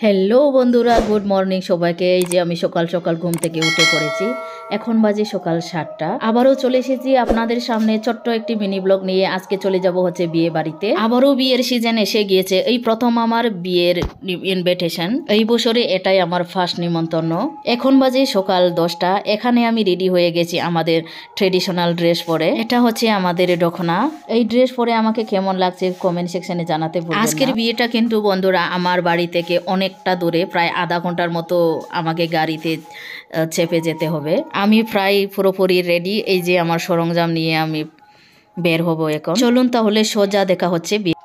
Hello বন্ধুরা, good morning সবাইকে। এই যে আমি সকাল সকাল ঘুম থেকে উঠে পড়েছি। এখন বাজে সকাল 7টা। আবারও চলে এসেছি আপনাদের সামনে ছোট্ট একটি মিনি ব্লগ নিয়ে। আজকে চলে যাব হচ্ছে বিয়ে বাড়িতে। আবারও বিয়ের সিজন এসে গিয়েছে। এই প্রথম আমার বিয়ের ইনভিটেশন। এই বছরে এটাই আমার ফার্স্ট নিমন্ত্রণ। এখন বাজে সকাল 10টা। এখানে আমি রেডি হয়ে গেছি আমাদের ট্রেডিশনাল ড্রেস পরে। এটা হচ্ছে আমাদের দখনা। এই ড্রেস পরে আমাকে কেমন লাগছে কমেন্ট সেকশনে জানাতে ভুলবেন না। আজকের বিয়েটা কিন্তু বন্ধুরা আমার বাড়ি থেকে অনেকটা দূরে, প্রায় আধা ঘন্টার মতো আমাকে গাড়িতে চেপে যেতে হবে। আমি প্রায় পুরোপুরি রেডি। এই যে আমার সরঞ্জাম নিয়ে আমি বের হব এখন। চলুন তাহলে সোজা দেখা হচ্ছে বিয়ে।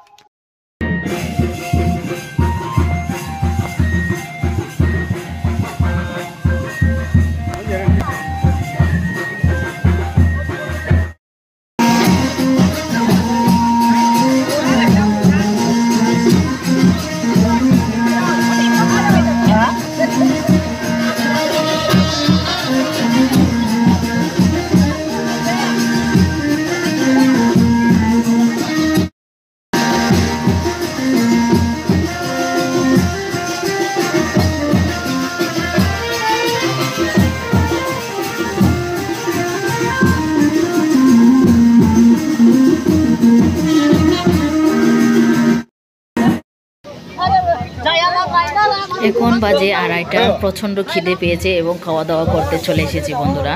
এখন বাজে 2:30। প্রচন্ড খিদে পেয়েছে এবং খাওয়া দাওয়া করতে চলে এসেছি বন্ধুরা।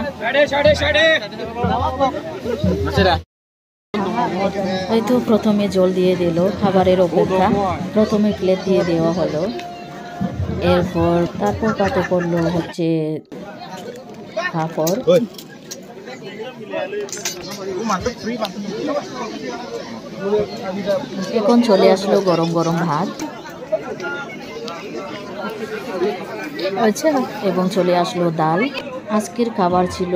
হয়তো প্রথমে জল দিয়ে দিল, খাবারের অপেক্ষা। প্রথমে প্লেট দিয়ে দেওয়া হলো, তারপর পাতে করলো হচ্ছে পাঁপড়। এখন চলে আসলো গরম গরম ভাত। আচ্ছা, এবং চলে আসলো ডাল। আজকের খাবার ছিল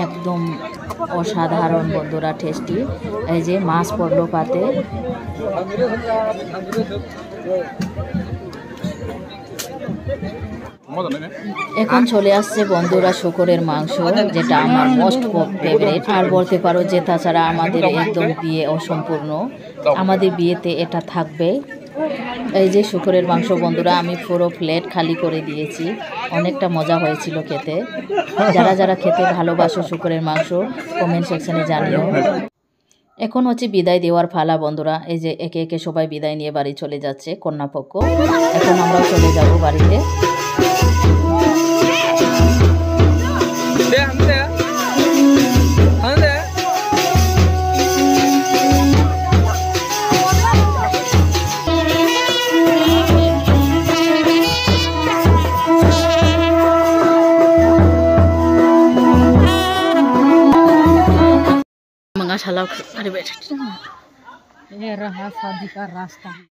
একদম অসাধারণ বন্ধুরা, টেস্টি। এই যে মাছ পড়লো পাতে। এখন চলে আসছে বন্ধুরা শুকরের মাংস, যেটা আমার মোস্ট ফেভারিট। আর বলতে পারো যে তাছাড়া আমাদের একদম বিয়ে অসম্পূর্ণ, আমাদের বিয়েতে এটা থাকবে। এই যে শুকরের মাংস বন্ধুরা, আমি পুরো প্লেট খালি করে দিয়েছি। অনেকটা মজা হয়েছিল খেতে। যারা যারা খেতে ভালোবাসো শুকরের মাংস কমেন্ট সেকশনে জানিও। এখন হচ্ছে বিদায় দেওয়ার পালা বন্ধুরা। এই যে একে একে সবাই বিদায় নিয়ে বাড়ি চলে যাচ্ছে কন্যাপক্ষ। এখন আমরাও চলে যাব বাড়িতে। अरे बैठ ये रहा शादी का रास्ता।